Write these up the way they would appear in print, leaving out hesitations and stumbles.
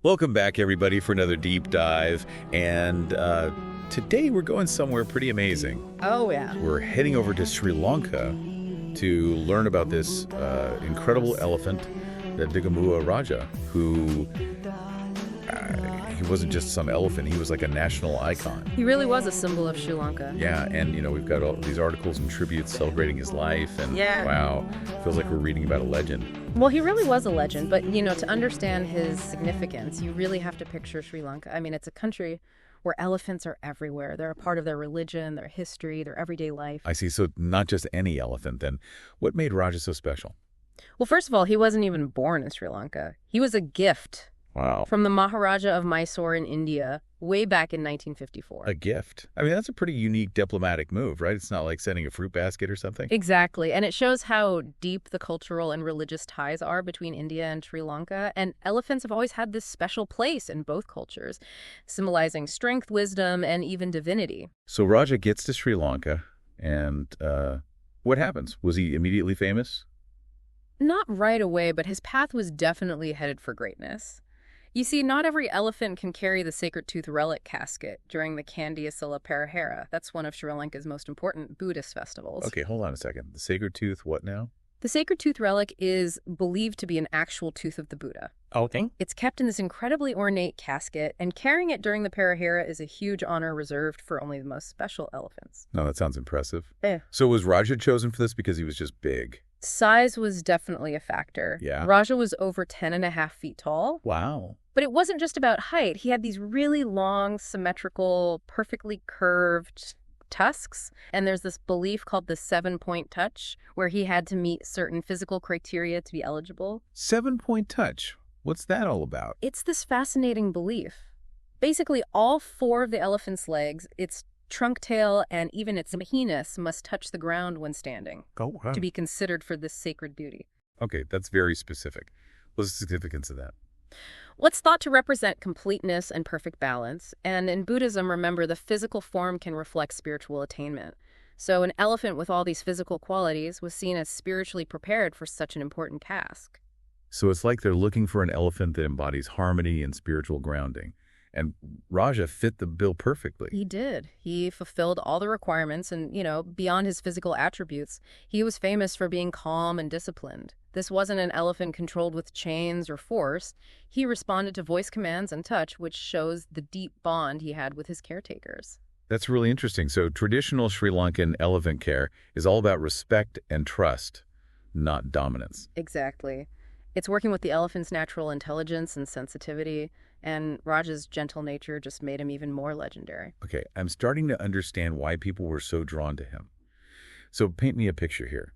Welcome back, everybody, for another deep dive. And today we're going somewhere pretty amazing. Oh, yeah. We're heading over to Sri Lanka to learn about this incredible elephant, the Nadungamuwa Raja, who he wasn't just some elephant. He was like a national icon. He really was a symbol of Sri Lanka. Yeah, and we've got all these articles and tributes celebrating his life, and wow, feels like we're reading about a legend. Well, he really was a legend, but to understand his significance, you really have to picture Sri Lanka. I mean, it's a country where elephants are everywhere. They're a part of their religion, their history, their everyday life. I see. So not just any elephant, then. What made Raja so special? Well, first of all, he wasn't even born in Sri Lanka. He was a gift. Wow. From the Maharaja of Mysore in India way back in 1954. A gift. I mean, that's a pretty unique diplomatic move, right? It's not like sending a fruit basket or something. Exactly. And it shows how deep the cultural and religious ties are between India and Sri Lanka. And elephants have always had this special place in both cultures, symbolizing strength, wisdom, and even divinity. So Raja gets to Sri Lanka, and what happens? Was he immediately famous? Not right away, but his path was definitely headed for greatness. You see, not every elephant can carry the Sacred Tooth Relic Casket during the Kandy Esala Perahera. That's one of Sri Lanka's most important Buddhist festivals. Okay, hold on a second. The Sacred Tooth, what now? The Sacred Tooth Relic is believed to be an actual tooth of the Buddha. Okay. It's kept in this incredibly ornate casket, and carrying it during the Perahera is a huge honor reserved for only the most special elephants. No, that sounds impressive. So was Raja chosen for this because he was just big? Size was definitely a factor. Yeah. Raja was over 10.5 feet tall. Wow. But it wasn't just about height. He had these really long, symmetrical, perfectly curved tusks. And there's this belief called the 7-point touch, where he had to meet certain physical criteria to be eligible. 7-point touch. What's that all about? It's this fascinating belief. Basically, all 4 of the elephant's legs, its trunk, tail, and even its penis must touch the ground when standing to be considered for this sacred duty. Okay, that's very specific. What's the significance of that? Well, it's thought to represent completeness and perfect balance. And in Buddhism, remember, the physical form can reflect spiritual attainment. So an elephant with all these physical qualities was seen as spiritually prepared for such an important task. So it's like they're looking for an elephant that embodies harmony and spiritual grounding. And Raja fit the bill perfectly. He did. He fulfilled all the requirements and, beyond his physical attributes, he was famous for being calm and disciplined. This wasn't an elephant controlled with chains or force. He responded to voice commands and touch, which shows the deep bond he had with his caretakers. That's really interesting. So traditional Sri Lankan elephant care is all about respect and trust, not dominance. Exactly. It's working with the elephant's natural intelligence and sensitivity, and Raja's gentle nature just made him even more legendary. Okay, I'm starting to understand why people were so drawn to him. So paint me a picture here.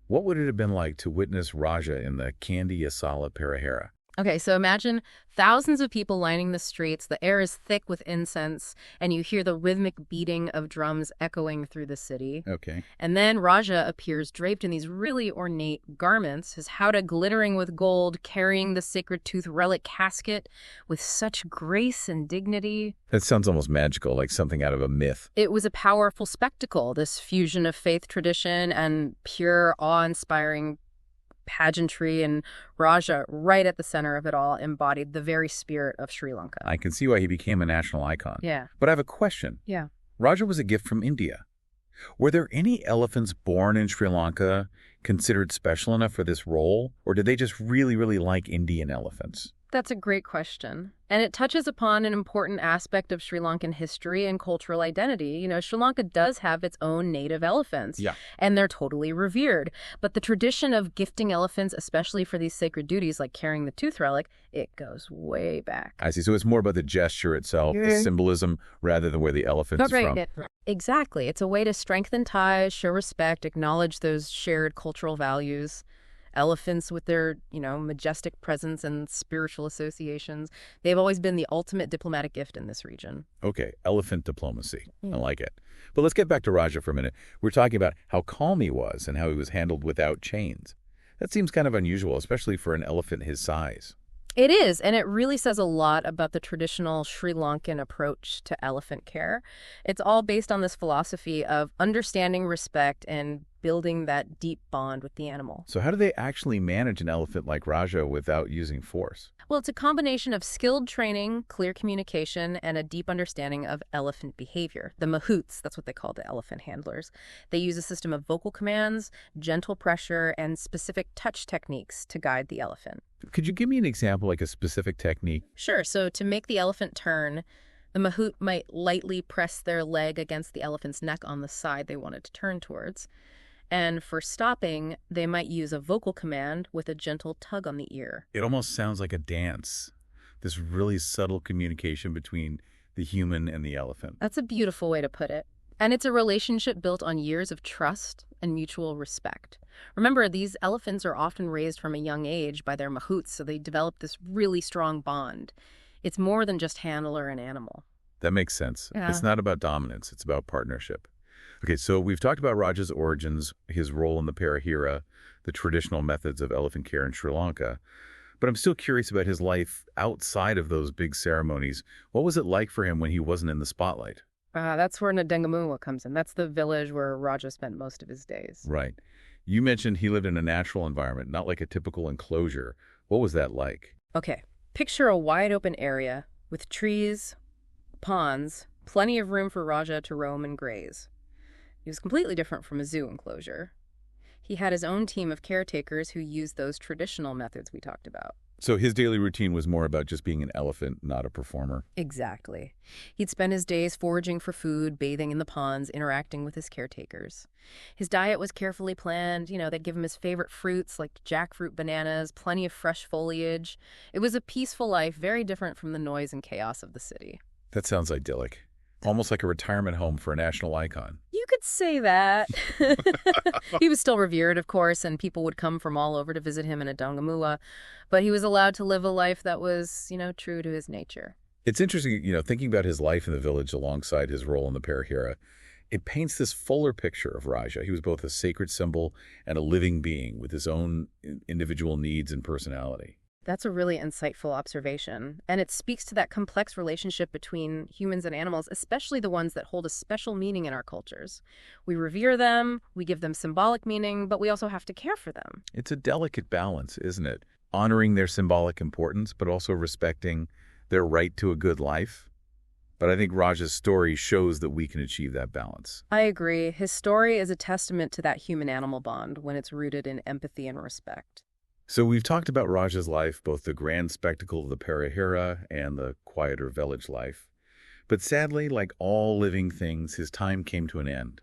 What would it have been like to witness Raja in the Kandy Esala Perahera? Okay, so imagine thousands of people lining the streets. The air is thick with incense, and you hear the rhythmic beating of drums echoing through the city. Okay. And then Raja appears draped in these really ornate garments, his howdah glittering with gold, carrying the Sacred Tooth Relic Casket with such grace and dignity. That sounds almost magical, like something out of a myth. It was a powerful spectacle, this fusion of faith tradition and pure, awe-inspiring pageantry, and Raja, right at the center of it all, embodied the very spirit of Sri Lanka. I can see why he became a national icon. Yeah. But I have a question. Yeah. Raja was a gift from India. Were there any elephants born in Sri Lanka considered special enough for this role, or did they just really, really like Indian elephants? That's a great question. And it touches upon an important aspect of Sri Lankan history and cultural identity. Sri Lanka does have its own native elephants. Yeah. And they're totally revered. But the tradition of gifting elephants, especially for these sacred duties like carrying the tooth relic, it goes way back. I see. So it's more about the gesture itself, the symbolism, rather than where the elephant is from. Exactly. It's a way to strengthen ties, show respect, acknowledge those shared cultural values. Elephants with their, majestic presence and spiritual associations, they've always been the ultimate diplomatic gift in this region. Okay, elephant diplomacy. I like it. But let's get back to Raja for a minute. We're talking about how calm he was and how he was handled without chains. That seems kind of unusual, especially for an elephant his size. It is, and it really says a lot about the traditional Sri Lankan approach to elephant care. It's all based on this philosophy of understanding, respect, and building that deep bond with the animal. So how do they actually manage an elephant like Raja without using force? Well, it's a combination of skilled training, clear communication, and a deep understanding of elephant behavior. The mahouts, that's what they call the elephant handlers. They use a system of vocal commands, gentle pressure, and specific touch techniques to guide the elephant. Could you give me an example, like a specific technique? Sure, so to make the elephant turn, the mahout might lightly press their leg against the elephant's neck on the side they want it to turn towards. And for stopping, they might use a vocal command with a gentle tug on the ear. It almost sounds like a dance, this really subtle communication between the human and the elephant. That's a beautiful way to put it. And it's a relationship built on years of trust and mutual respect. Remember, these elephants are often raised from a young age by their mahouts, so they develop this really strong bond. It's more than just handler and animal. That makes sense. Yeah. It's not about dominance, it's about partnership. Okay, so we've talked about Raja's origins, his role in the Perahera, the traditional methods of elephant care in Sri Lanka. But I'm still curious about his life outside of those big ceremonies. What was it like for him when he wasn't in the spotlight? That's where Nadungamuwa comes in. That's the village where Raja spent most of his days. Right. You mentioned he lived in a natural environment, not like a typical enclosure. What was that like? Okay, picture a wide open area with trees, ponds, plenty of room for Raja to roam and graze. He was completely different from a zoo enclosure. He had his own team of caretakers who used those traditional methods we talked about. So his daily routine was more about just being an elephant, not a performer. Exactly. He'd spend his days foraging for food, bathing in the ponds, interacting with his caretakers. His diet was carefully planned. They'd give him his favorite fruits like jackfruit, bananas, plenty of fresh foliage. It was a peaceful life, very different from the noise and chaos of the city. That sounds idyllic. Almost like a retirement home for a national icon. You could say that. He was still revered, of course, and people would come from all over to visit him in Nadungamuwa, but he was allowed to live a life that was, true to his nature. It's interesting, thinking about his life in the village alongside his role in the Perahera. It paints this fuller picture of Raja. He was both a sacred symbol and a living being with his own individual needs and personality. That's a really insightful observation, and it speaks to that complex relationship between humans and animals, especially the ones that hold a special meaning in our cultures. We revere them, we give them symbolic meaning, but we also have to care for them. It's a delicate balance, isn't it? Honoring their symbolic importance, but also respecting their right to a good life. But I think Raja's story shows that we can achieve that balance. I agree. His story is a testament to that human-animal bond when it's rooted in empathy and respect. So we've talked about Raja's life, both the grand spectacle of the Perahera and the quieter village life. But sadly, like all living things, his time came to an end.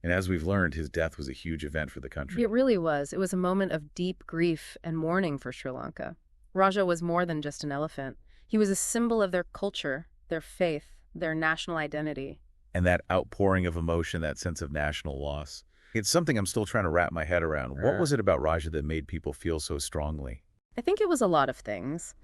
And as we've learned, his death was a huge event for the country. It really was. It was a moment of deep grief and mourning for Sri Lanka. Raja was more than just an elephant. He was a symbol of their culture, their faith, their national identity. And that outpouring of emotion, that sense of national loss. It's something I'm still trying to wrap my head around. What was it about Raja that made people feel so strongly? I think it was a lot of things.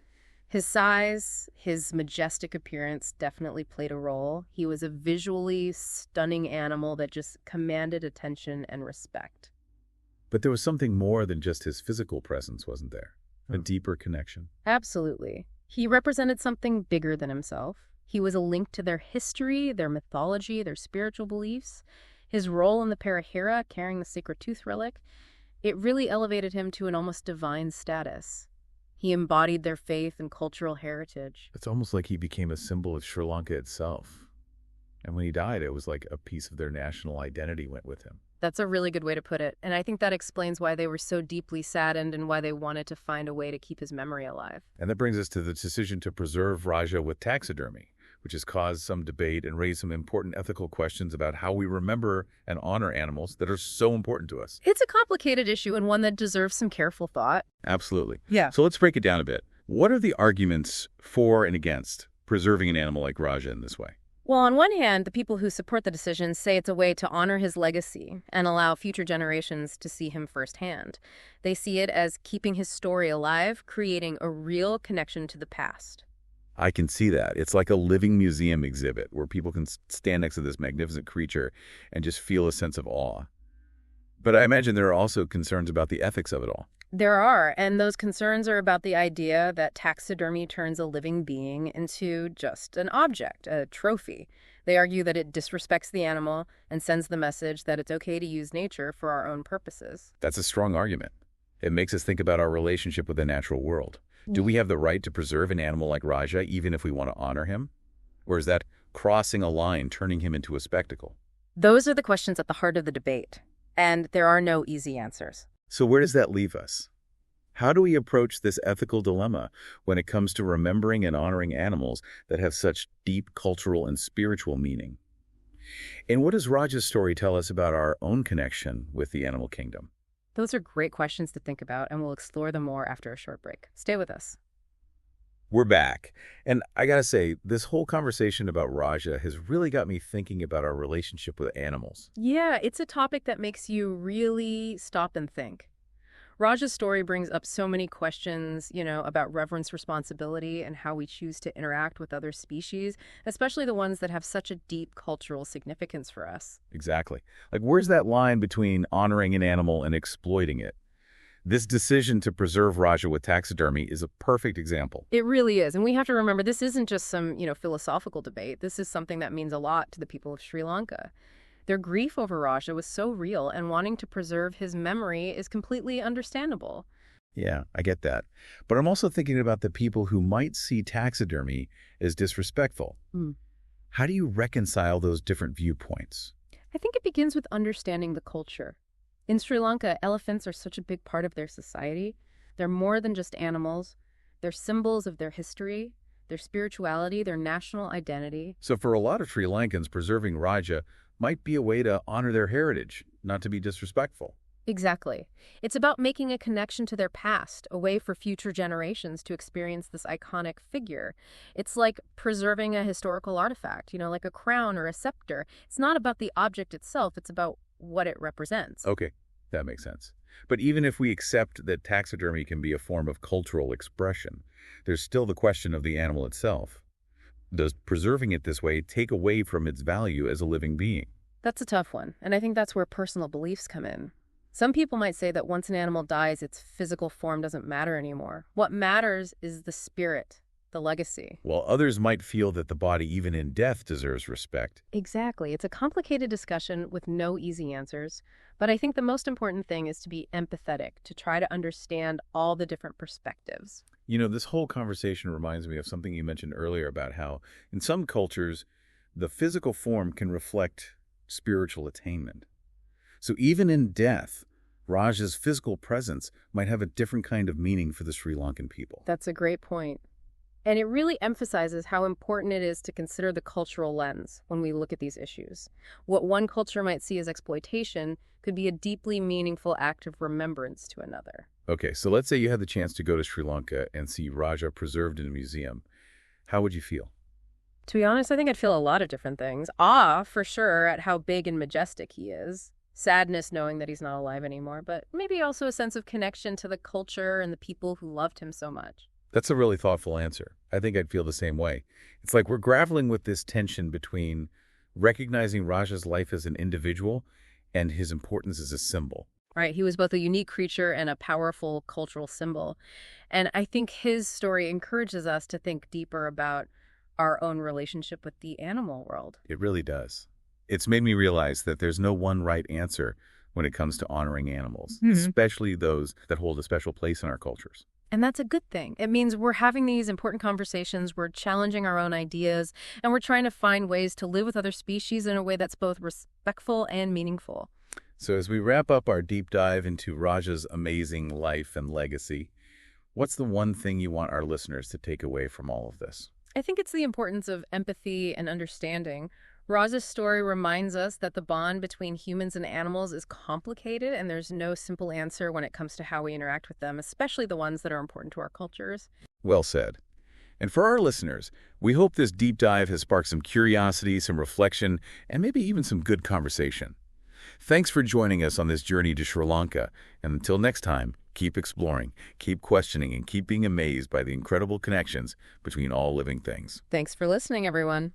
His size, his majestic appearance definitely played a role. He was a visually stunning animal that just commanded attention and respect. But there was something more than just his physical presence, wasn't there? A deeper connection. Absolutely. He represented something bigger than himself. He was a link to their history, their mythology, their spiritual beliefs. His role in the Perahera, carrying the Sacred Tooth Relic, it really elevated him to an almost divine status. He embodied their faith and cultural heritage. It's almost like he became a symbol of Sri Lanka itself. And when he died, it was like a piece of their national identity went with him. That's a really good way to put it. And I think that explains why they were so deeply saddened and why they wanted to find a way to keep his memory alive. And that brings us to the decision to preserve Raja with taxidermy, which has caused some debate and raised some important ethical questions about how we remember and honor animals that are so important to us. It's a complicated issue and one that deserves some careful thought. Absolutely. Yeah. So let's break it down a bit. What are the arguments for and against preserving an animal like Raja in this way? Well, on one hand, the people who support the decision say it's a way to honor his legacy and allow future generations to see him firsthand. They see it as keeping his story alive, creating a real connection to the past. I can see that. It's like a living museum exhibit where people can stand next to this magnificent creature and just feel a sense of awe. But I imagine there are also concerns about the ethics of it all. There are, and those concerns are about the idea that taxidermy turns a living being into just an object, a trophy. They argue that it disrespects the animal and sends the message that it's okay to use nature for our own purposes. That's a strong argument. It makes us think about our relationship with the natural world. Do we have the right to preserve an animal like Raja even if we want to honor him? Or is that crossing a line, turning him into a spectacle? Those are the questions at the heart of the debate, and there are no easy answers. So where does that leave us? How do we approach this ethical dilemma when it comes to remembering and honoring animals that have such deep cultural and spiritual meaning? And what does Raja's story tell us about our own connection with the animal kingdom? Those are great questions to think about, and we'll explore them more after a short break. Stay with us. We're back. And I gotta say, this whole conversation about Raja has really got me thinking about our relationship with animals. Yeah, it's a topic that makes you really stop and think. Raja's story brings up so many questions, about reverence, responsibility, and how we choose to interact with other species, especially the ones that have such a deep cultural significance for us. Exactly. Like, where's that line between honoring an animal and exploiting it? This decision to preserve Raja with taxidermy is a perfect example. It really is. And we have to remember this isn't just some, philosophical debate. This is something that means a lot to the people of Sri Lanka. Their grief over Raja was so real, and wanting to preserve his memory is completely understandable. Yeah, I get that. But I'm also thinking about the people who might see taxidermy as disrespectful. How do you reconcile those different viewpoints? I think it begins with understanding the culture. In Sri Lanka, elephants are such a big part of their society. They're more than just animals. They're symbols of their history, their spirituality, their national identity. So for a lot of Sri Lankans, preserving Raja might be a way to honor their heritage, not to be disrespectful. Exactly. It's about making a connection to their past, a way for future generations to experience this iconic figure. It's like preserving a historical artifact, like a crown or a scepter. It's not about the object itself, it's about what it represents. Okay, that makes sense. But even if we accept that taxidermy can be a form of cultural expression, there's still the question of the animal itself. Does preserving it this way take away from its value as a living being? That's a tough one, and I think that's where personal beliefs come in. Some people might say that once an animal dies, its physical form doesn't matter anymore. What matters is the spirit, the legacy. While others might feel that the body, even in death, deserves respect. Exactly. It's a complicated discussion with no easy answers, but I think the most important thing is to be empathetic, to try to understand all the different perspectives. This whole conversation reminds me of something you mentioned earlier about how, in some cultures, the physical form can reflect spiritual attainment. So even in death, Raja's physical presence might have a different kind of meaning for the Sri Lankan people. That's a great point. And it really emphasizes how important it is to consider the cultural lens when we look at these issues. What one culture might see as exploitation could be a deeply meaningful act of remembrance to another. Okay, so let's say you had the chance to go to Sri Lanka and see Raja preserved in a museum. How would you feel? To be honest, I think I'd feel a lot of different things. Awe, for sure, at how big and majestic he is. Sadness knowing that he's not alive anymore, but maybe also a sense of connection to the culture and the people who loved him so much. That's a really thoughtful answer. I think I'd feel the same way. It's like we're grappling with this tension between recognizing Raja's life as an individual and his importance as a symbol. Right, he was both a unique creature and a powerful cultural symbol. And I think his story encourages us to think deeper about our own relationship with the animal world. It really does. It's made me realize that there's no one right answer when it comes to honoring animals, especially those that hold a special place in our cultures. And that's a good thing. It means we're having these important conversations, we're challenging our own ideas, and we're trying to find ways to live with other species in a way that's both respectful and meaningful. So as we wrap up our deep dive into Raja's amazing life and legacy, what's the one thing you want our listeners to take away from all of this? I think it's the importance of empathy and understanding. Raja's story reminds us that the bond between humans and animals is complicated, and there's no simple answer when it comes to how we interact with them, especially the ones that are important to our cultures. Well said. And for our listeners, we hope this deep dive has sparked some curiosity, some reflection, and maybe even some good conversation. Thanks for joining us on this journey to Sri Lanka, and until next time, keep exploring, keep questioning, and keep being amazed by the incredible connections between all living things. Thanks for listening, everyone.